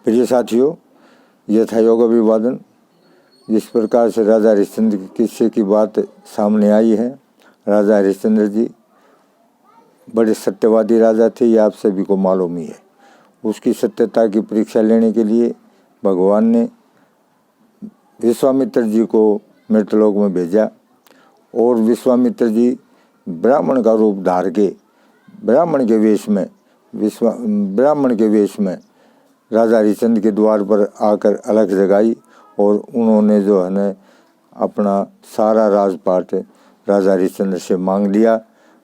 प्रिय साथियों, यह था योग अभिवादन। जिस प्रकार से राजा हरिश्चंद्र के किस्से की बात सामने आई है, राजा हरिश्चंद्र जी बड़े सत्यवादी राजा थे, ये आप सभी को मालूम ही है। उसकी सत्यता की परीक्षा लेने के लिए भगवान ने विश्वामित्र जी को मृतलोक में भेजा और विश्वामित्र जी ब्राह्मण का रूप धार के ब्राह्मण के वेश में राजा हरिश्चंद्र के द्वार पर आकर अलख जगाई और उन्होंने जो है न अपना सारा राजपाट राजा हरिश्चंद्र से मांग लिया।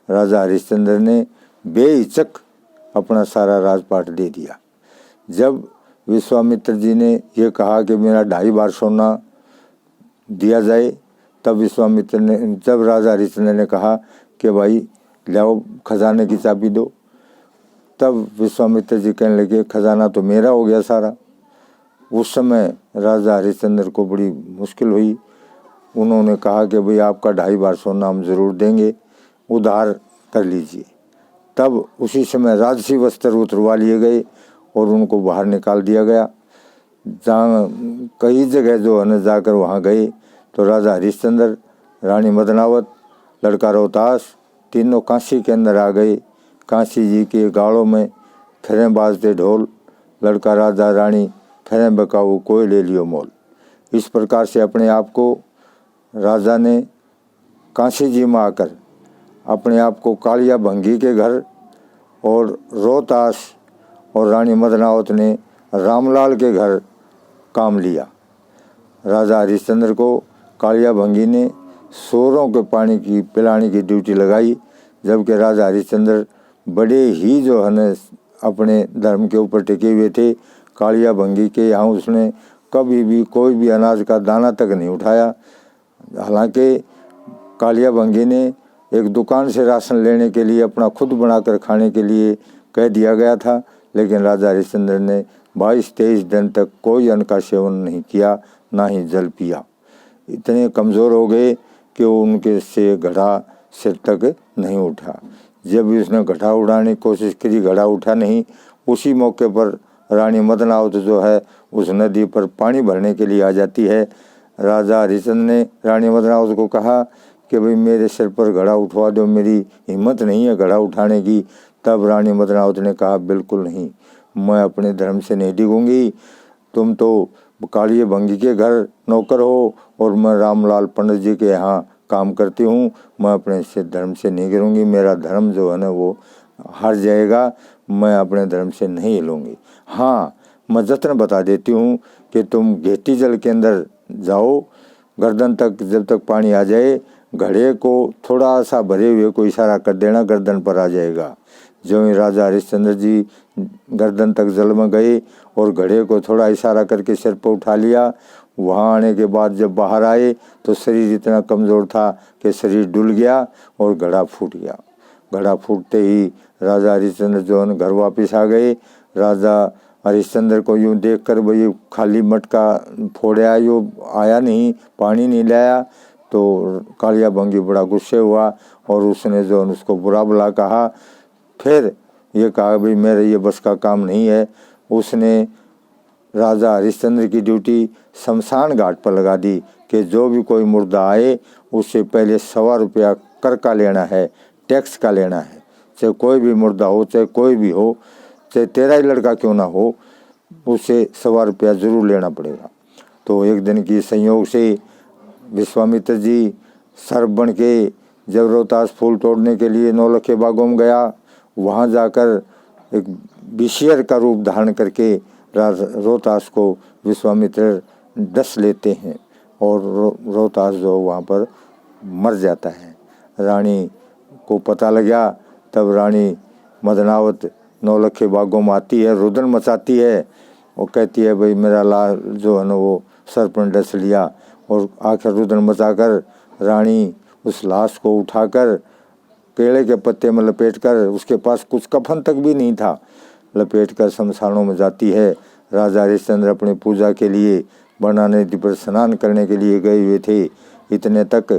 राजा हरिश्चंद्र ने बेहिचक अपना सारा राजपाट दे दिया। जब विश्वामित्र जी ने यह कहा कि मेरा 2.5 बार सोना दिया जाए, जब राजा हरिश्चंद्र ने कहा कि भाई लाओ खजाने की चाबी दो, तब विश्वामित्र जी कहने लगे खजाना तो मेरा हो गया सारा। उस समय राजा हरिश्चंद्र को बड़ी मुश्किल हुई। उन्होंने कहा कि भाई आपका 2.5 बार सोना हम जरूर देंगे, उधार कर लीजिए। तब उसी समय राजसी वस्त्र उतरवा लिए गए और उनको बाहर निकाल दिया गया। जहाँ कई जगह जो है न जाकर वहाँ गए तो राजा हरिश्चंद्र, रानी मदनावत, लड़का रोहतास तीनों काशी के अंदर आ गए। काशी जी के गाड़ों में फिरें बाजते ढोल, लड़का राजा रानी फिरें बकाऊ कोई ले लियो मोल। इस प्रकार से अपने आप को राजा ने काशी जी में आकर अपने आप को कालिया भंगी के घर और रोहतास और रानी मदनावत ने रामलाल के घर काम लिया। राजा हरिश्चंद्र को कालिया भंगी ने सोरों के पानी की पिलाने की ड्यूटी लगाई, जबकि राजा हरिश्चंद्र बड़े ही जो है न अपने धर्म के ऊपर टिके हुए थे। कालिया भंगी के यहाँ उसने कभी भी कोई भी अनाज का दाना तक नहीं उठाया। हालांकि कालिया भंगी ने एक दुकान से राशन लेने के लिए अपना खुद बनाकर खाने के लिए कह दिया गया था, लेकिन राजा हरिश्चंद्र ने 22-23 दिन तक कोई अन्न का सेवन नहीं किया, ना ही जल पिया। इतने कमज़ोर हो गए कि उनके से घड़ा सिर तक नहीं उठा। जब भी उसने घड़ा उड़ाने की कोशिश करी, घड़ा उठा नहीं। उसी मौके पर रानी मदनावत जो है उस नदी पर पानी भरने के लिए आ जाती है। राजा हरिश्चंद्र ने रानी मदनावत को कहा कि भाई मेरे सिर पर घड़ा उठवा दो, मेरी हिम्मत नहीं है घड़ा उठाने की। तब रानी मदनावत ने कहा बिल्कुल नहीं, मैं अपने धर्म से नहीं डिगूंगी। तुम तो कालिया भंगी के घर नौकर हो और मैं रामलाल पंडित जी के यहाँ काम करती हूँ। मैं अपने से धर्म से नहीं गिरूंगी, मेरा धर्म जो है ना वो हार जाएगा, मैं अपने धर्म से नहीं हिलूंगी। हाँ, मैं जतन बता देती हूँ कि तुम घेटी जल के अंदर जाओ, गर्दन तक जब तक पानी आ जाए घड़े को थोड़ा सा भरे हुए को इशारा कर देना, गर्दन पर आ जाएगा। जो ही राजा हरिश्चंद्र जी गर्दन तक जल में गए और घड़े को थोड़ा इशारा करके सिर पर उठा लिया। वहाँ आने के बाद जब बाहर आए तो शरीर इतना कमज़ोर था कि शरीर डुल गया और घड़ा फूट गया। घड़ा फूटते ही राजा हरिश्चंद्र जो है घर वापस आ गए। राजा हरिश्चंद्र को यूँ देखकर भाई खाली मटका फोड़े यो आया नहीं, पानी नहीं लाया, तो कालिया भंगी बड़ा गुस्से हुआ और उसने जो उसको बुरा भला कहा। फिर ये कहा भाई मेरे ये बस का काम नहीं है। उसने राजा हरिश्चंद्र की ड्यूटी शमशान घाट पर लगा दी कि जो भी कोई मुर्दा आए उससे पहले 1.25 रुपया कर का लेना है, टैक्स का लेना है। चाहे कोई भी मुर्दा हो, चाहे कोई भी हो, चाहे तेरा ही लड़का क्यों ना हो, उससे 1.25 रुपया ज़रूर लेना पड़ेगा। तो एक दिन की संयोग से विश्वामित्र जी सर्प बन के जब रोहतास फूल तोड़ने के लिए नौलखे बागों में गया, वहाँ जाकर एक विषियर का रूप धारण करके रोहतास को विश्वामित्र डस लेते हैं और रोहतास जो वहाँ पर मर जाता है। रानी को पता लगा, तब रानी मदनावत नौलखे बागों में आती है, रुदन मचाती है और कहती है भाई मेरा लाल जो है ना वो सर्प ने डस लिया। और आखिर रुदन मचाकर रानी उस लाश को उठाकर केले के पत्ते में लपेटकर, उसके पास कुछ कफन तक भी नहीं था, लपेटकर शमशानों में जाती है। राजा हरिश्चंद्र अपनी पूजा के लिए बनाने नदी पर स्नान करने के लिए गए हुए थे। इतने तक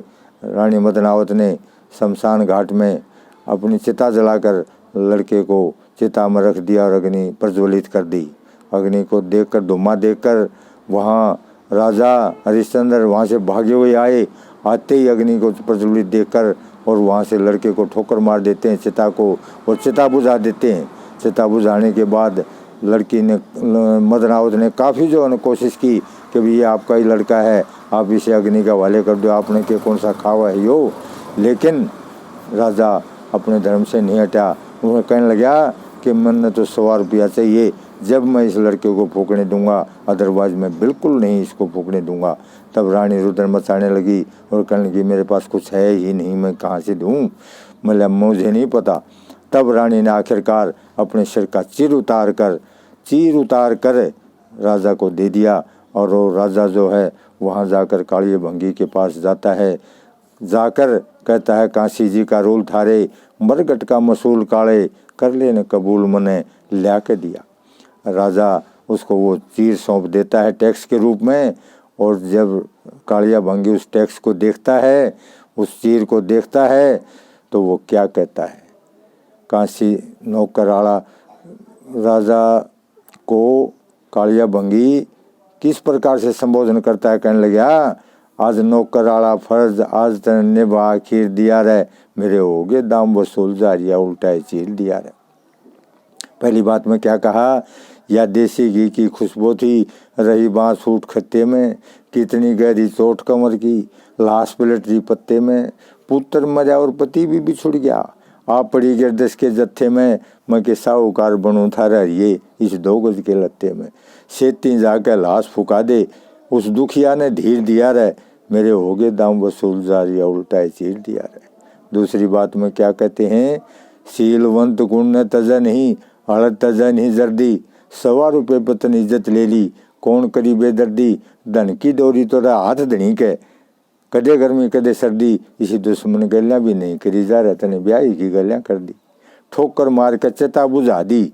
रानी मदनावत ने शमशान घाट में अपनी चिता जलाकर लड़के को चिता में रख दिया और अग्नि प्रज्वलित कर दी। अग्नि को देखकर, धुआं देखकर वहाँ राजा हरिश्चंद्र वहाँ से भागे हुए आए। आते ही अग्नि को प्रज्वलित देखकर और वहाँ से लड़के को ठोकर मार देते हैं चिता को, और चिता बुझा देते हैं। चिता बुझाने के बाद लड़की ने, मदनावत ने काफ़ी जो है कोशिश की कि भी ये आपका ही लड़का है, आप इसे अग्नि के हवाले कर दो, आपने के कौन सा खावा है यो। लेकिन राजा अपने धर्म से नहीं हटा। उन्हें कहने लगा कि मैंने तो 100 रुपया चाहिए, जब मैं इस लड़के को फूकने दूंगा, अदरवाइज मैं बिल्कुल नहीं इसको फूकने दूंगा। तब रानी रुद्र मचाने लगी और कहने लगी मेरे पास कुछ है ही नहीं, मैं कहाँ से दूँ, मतलब मुझे नहीं पता। तब रानी ने आखिरकार अपने सिर का चीर उतार कर राजा को दे दिया। और वो राजा जो है वहाँ जाकर कालिया भंगी के पास जाता है, जाकर कहता है काशी जी का रोल थारे, मरगट का मसूल काले, कर लेने कबूल मने ला के दिया। राजा उसको वो चीर सौंप देता है टैक्स के रूप में। और जब कालिया भंगी उस टैक्स को देखता है, उस चीर को देखता है, तो वो क्या कहता है, काशी नौकराला राजा को कालिया भंगी किस प्रकार से संबोधन करता है। कहने लगा आज नौकराला फर्ज आज तन निभा खीर दिया रे, मेरे हो गए दाम वसूल जारिया उल्टा चीर दिया रे। पहली बात में क्या कहा, या देसी घी की खुशबू थी, रही बाँस फूट खत्ते में, कितनी गहरी चोट कमर की, लाश पलट रही पत्ते में, पुत्र मरा और पति भी बिछुड़ गया, आप पड़ी गिरदस के जत्थे में, मैं के साहूकार बनूं था रहिए इस 2 गज के लत्ते में, सेती जाकर लाश फुका दे, उस दुखिया ने धीर दिया रे, मेरे हो गए दाम वसूल जारिया उल्टा चीर दिया रे। दूसरी बात में क्या कहते हैं, शीलवंत गुण ने तजा नहीं, हड़त तजा नहीं जर्दी, 100 रुपये पतन इज्जत ले ली, कौन करी बेदर्दी, धन की डोरी तो हाथ धनी के, कदे गर्मी कदे सर्दी, इसी दुश्मन गलियाँ भी नहीं करी जा रहा, तने ब्याही की गलियाँ कर दी, ठोकर मार कर चिता बुझा दी,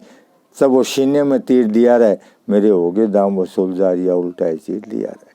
सब वो सीने में तीर दिया रहे, मेरे हो गए दाम वसूल जारिया उल्टा चीर दिया रहे।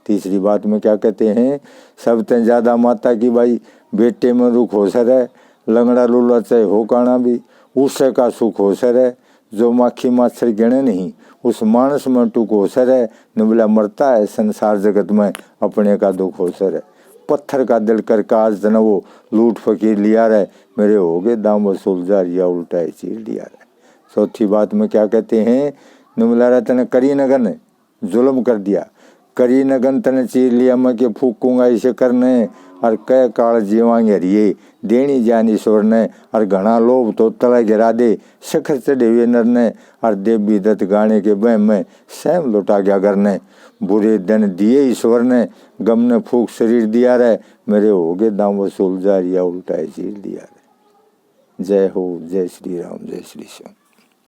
तीसरी बात में क्या कहते हैं, सब ते ज़्यादा माता की बाई, बेटे में रुख हो सर है, लंगड़ा लूला चाहे हो काना भी, उससे का सुख हो सर है, जो माखी माछर गिणे नहीं, उस मानस में टूक हो सर है, निबला मरता है संसार जगत में, अपने का दुख हो सर है, पत्थर का दिल कर काज न वो लूट फकीर लिया रहे, मेरे हो गए दाम वसूल जारिया उल्टा चीर दिया रहे। चौथी बात में क्या कहते हैं, निबला रहा तने करी नगन ने जुल्म कर दिया, करी नगन तने चीर लिया, मैं के फूकूंगा इसे करने, और कह काल जीवांगे हरिये, देनी जान ईश्वर ने, और घना लोभ तो तला गिरा दे, शिखर चढ़े हुए नर ने, और देवी दत्त गाने के बह में स्वयं लुटा गया करने, बुरे दिन दिए ईश्वर ने, गम ने फूक शरीर दिया रहे, मेरे हो गए दाम वसूल जारिया उल्टा चीर दिया रहे। जय हो, जय श्री राम, जय श्री श्याम।